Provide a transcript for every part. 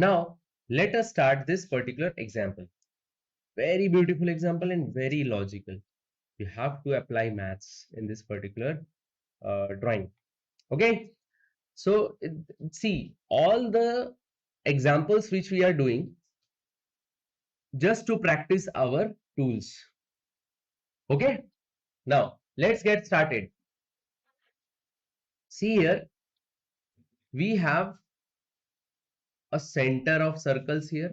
Now let us start this particular example. Very beautiful example and very logical. You have to apply maths in this particular drawing. Okay, so see all the examples which we are doing just to practice our tools. Okay, now let's get started. See here, we have a center of circles here.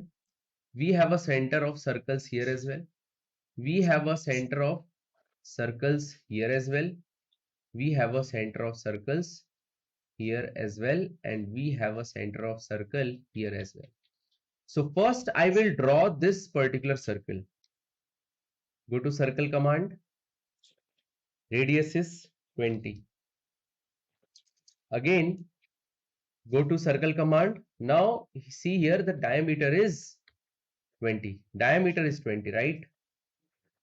We have a center of circles here as well. We have a center of circles here as well. We have a center of circles here as well, and we have a center of circle here as well. So first I will draw this particular circle. Go to circle command. Radius is 20. Again, go to circle command. Now see here the diameter is 20. Diameter is 20, right?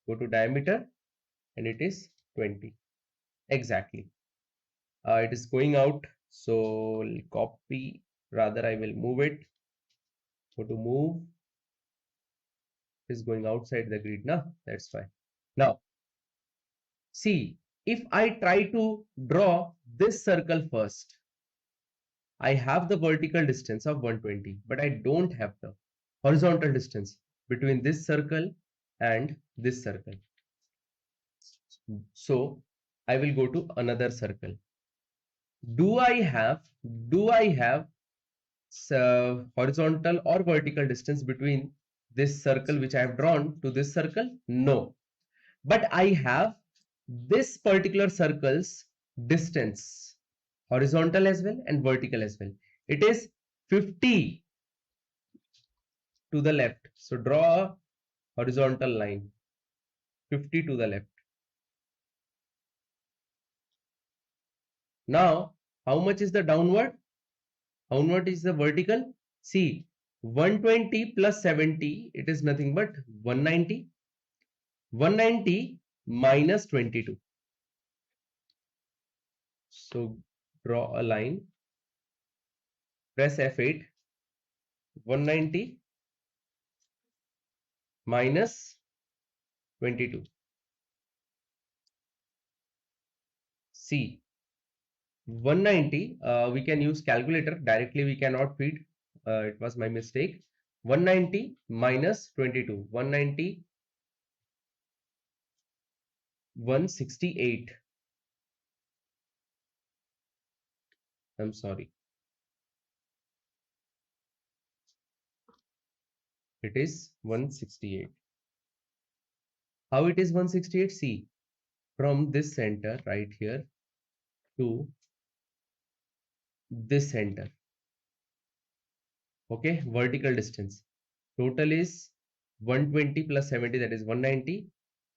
Go to diameter and it is 20. Exactly. It is going out. So copy, rather I will move it. Go to move. It is going outside the grid now. That's fine. Now see, if I try to draw this circle first, I have the vertical distance of 120, but I don't have the horizontal distance between this circle and this circle. So I will go to another circle. Do I have horizontal or vertical distance between this circle which I have drawn to this circle? No. But I have this particular circle's distance, horizontal as well and vertical as well. It is 50 to the left. So draw a horizontal line, 50 to the left. Now, how much is the downward? Downward is the vertical. See, 120 plus 70, it is nothing but 190. 190 minus 22. So draw a line, press F8, 190 minus 22. See, 190, we can use calculator, directly we cannot feed, it was my mistake. 190 minus 22, 190, 168. I'm sorry. It is 168. How it is 168? See, from this center right here to this center. Okay, vertical distance. Total is 120 plus 70, that is 190.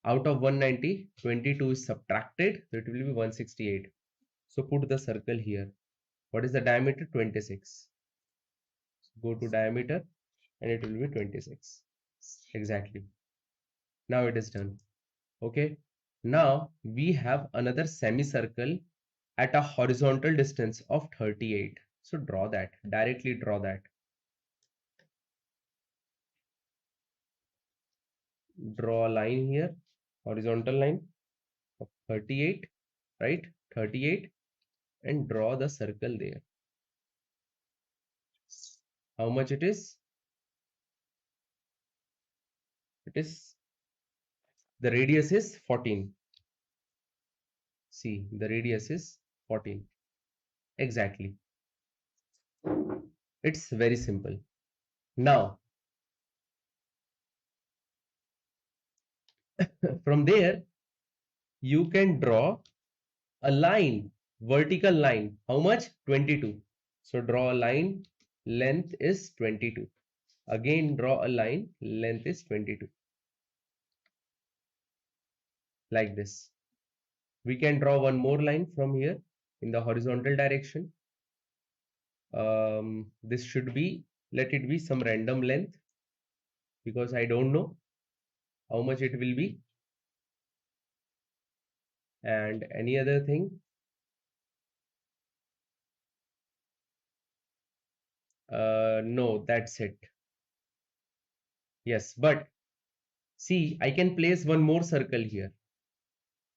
Out of 190, 22 is subtracted, so it will be 168. So put the circle here. What is the diameter? 26. Go to diameter and it will be 26. Exactly. Now it is done. Okay. Now we have another semicircle at a horizontal distance of 38. So draw that. Directly draw that. Draw a line here. Horizontal line of 38. Right? 38. And draw the circle there. How much it is? It is, the radius is 14. See, the radius is 14. Exactly. It's very simple. Now, from there, you can draw a line, vertical line. How much? 22. So draw a line, length is 22. Again, draw a line, length is 22. Like this. We can draw one more line from here in the horizontal direction. This should be, let it be some random length, because I don't know how much it will be. And any other thing. No, that's it. Yes, but see, I can place one more circle here.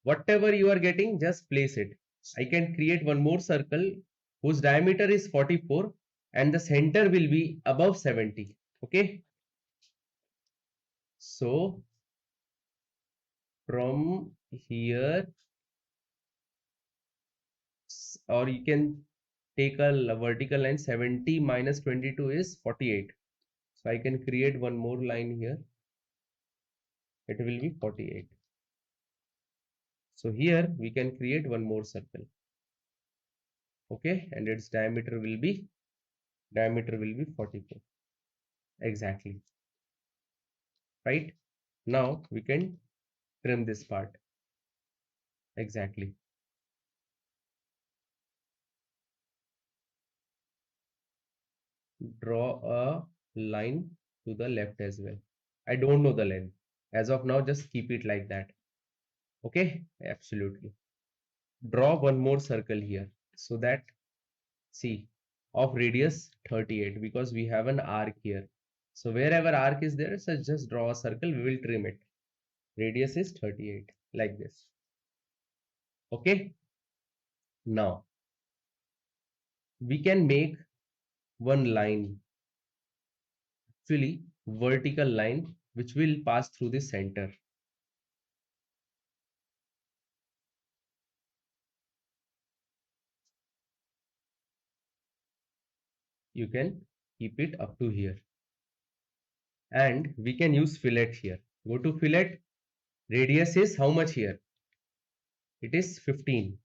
Whatever you are getting, just place it. I can create one more circle whose diameter is 44 and the center will be above 70. Okay. So from here, or you can take a vertical line, 70 minus 22 is 48. So I can create one more line here. It will be 48. So here we can create one more circle. Okay, and its diameter will be 44. Exactly. Right. Now we can trim this part. Exactly. Draw a line to the left as well. I don't know the length. As of now, just keep it like that. Okay, absolutely. Draw one more circle here so that, see, of radius 38, because we have an arc here. So wherever arc is there, so just draw a circle, we will trim it. Radius is 38, like this. Okay. Now we can make one line, actually vertical line, which will pass through the center. You can keep it up to here, and we can use fillet here. Go to fillet. Radius is how much here? It is 15.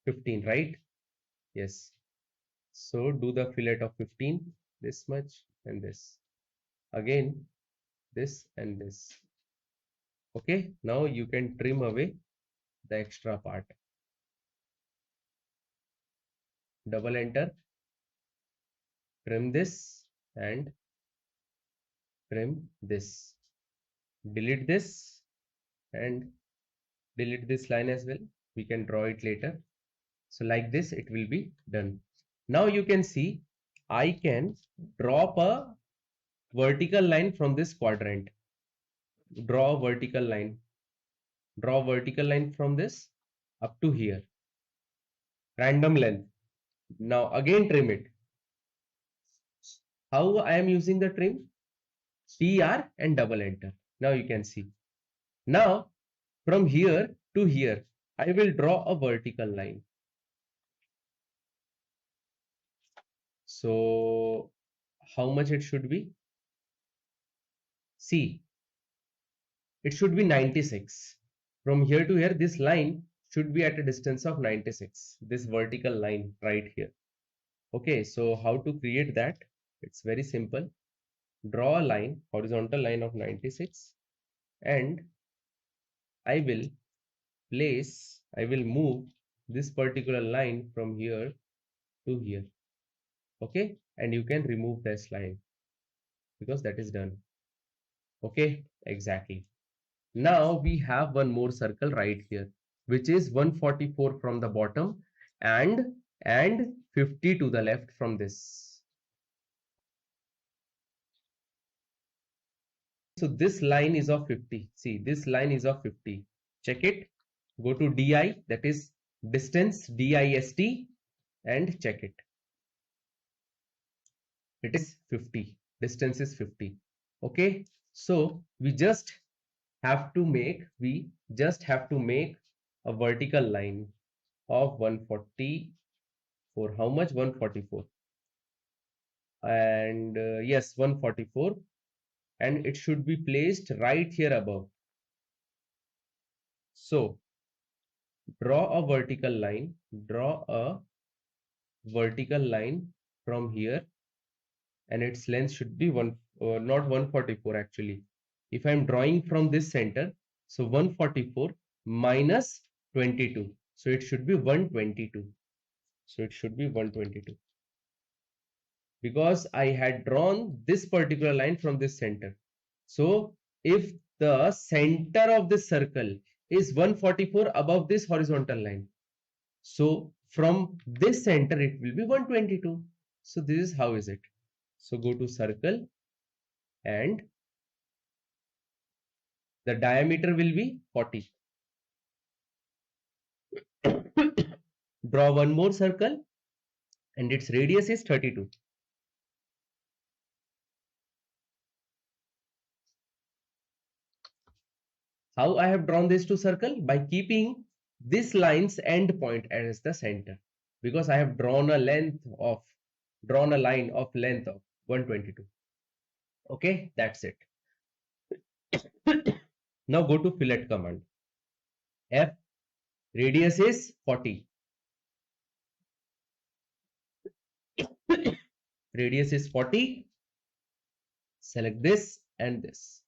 15, right? Yes. So do the fillet of 15, this much and this. Again, this and this. Okay. Now you can trim away the extra part. Double enter. Trim this and trim this. Delete this and delete this line as well. We can draw it later. So like this, it will be done. Now you can see, I can drop a vertical line from this quadrant. Draw a vertical line. Draw a vertical line from this up to here. Random length. Now again trim it. How I am using the trim? TR and double enter. Now you can see. Now from here to here, I will draw a vertical line. So how much it should be? See, it should be 96. From here to here, this line should be at a distance of 96. This vertical line right here. Okay, so how to create that? It's very simple. Draw a line, horizontal line of 96, and I will move this particular line from here to here. Okay, and you can remove this line because that is done. Okay, exactly. Now we have one more circle right here, which is 144 from the bottom and 50 to the left from this. So this line is of 50. See, this line is of 50. Check it. Go to DI, that is distance, DIST, and check it. It is 50. Distance is 50. Okay. So we just have to make a vertical line of 144. How much? 144. And yes, 144, and it should be placed right here above. So draw a vertical line from here, and its length should be not 144 actually. If I'm drawing from this center, so 144 minus 22, so it should be 122. So it should be 122, because I had drawn this particular line from this center. So if the center of this circle is 144 above this horizontal line, so from this center it will be 122. So this is how is it. So go to circle and the diameter will be 40. Draw one more circle and its radius is 32. How I have drawn this two circle? By keeping this line's end point as the center, because I have drawn a line of length of 122. Okay, that's it. Now go to fillet command. F, radius is 40. Radius is 40. Select this and this.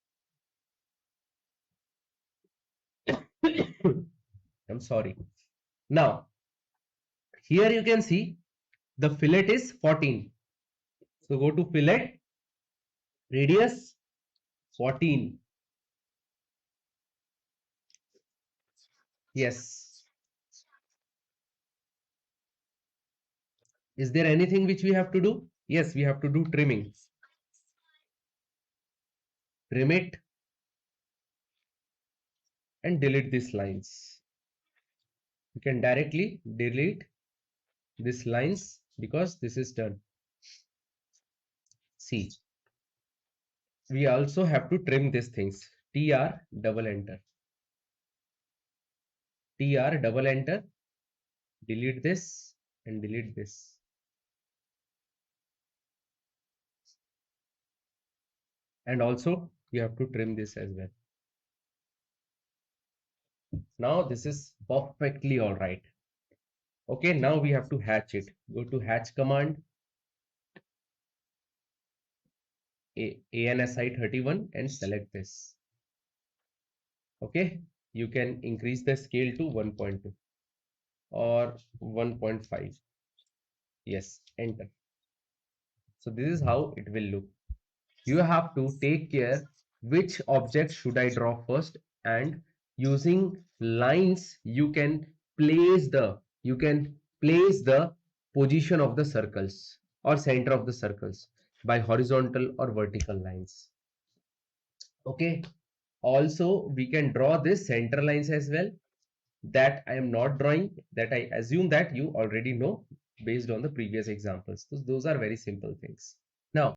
I'm sorry. Now, here you can see the fillet is 14. So go to fillet, radius 14. Yes. Is there anything which we have to do? Yes, we have to do trimming. Trim it and delete these lines. You can directly delete these lines because this is done. See, we also have to trim these things. TR double enter. TR double enter. Delete this and delete this. And also you have to trim this as well. Now this is perfectly all right. Okay, now we have to hatch it. Go to hatch command. ANSI 31 and select this. Okay, you can increase the scale to 1.2 or 1.5. Yes, enter. So this is how it will look. You have to take care which object should I draw first, and using lines you can place the position of the circles or center of the circles by horizontal or vertical lines. Okay, also we can draw this center lines as well, that I am not drawing, that I assume that you already know based on the previous examples. So those are very simple things.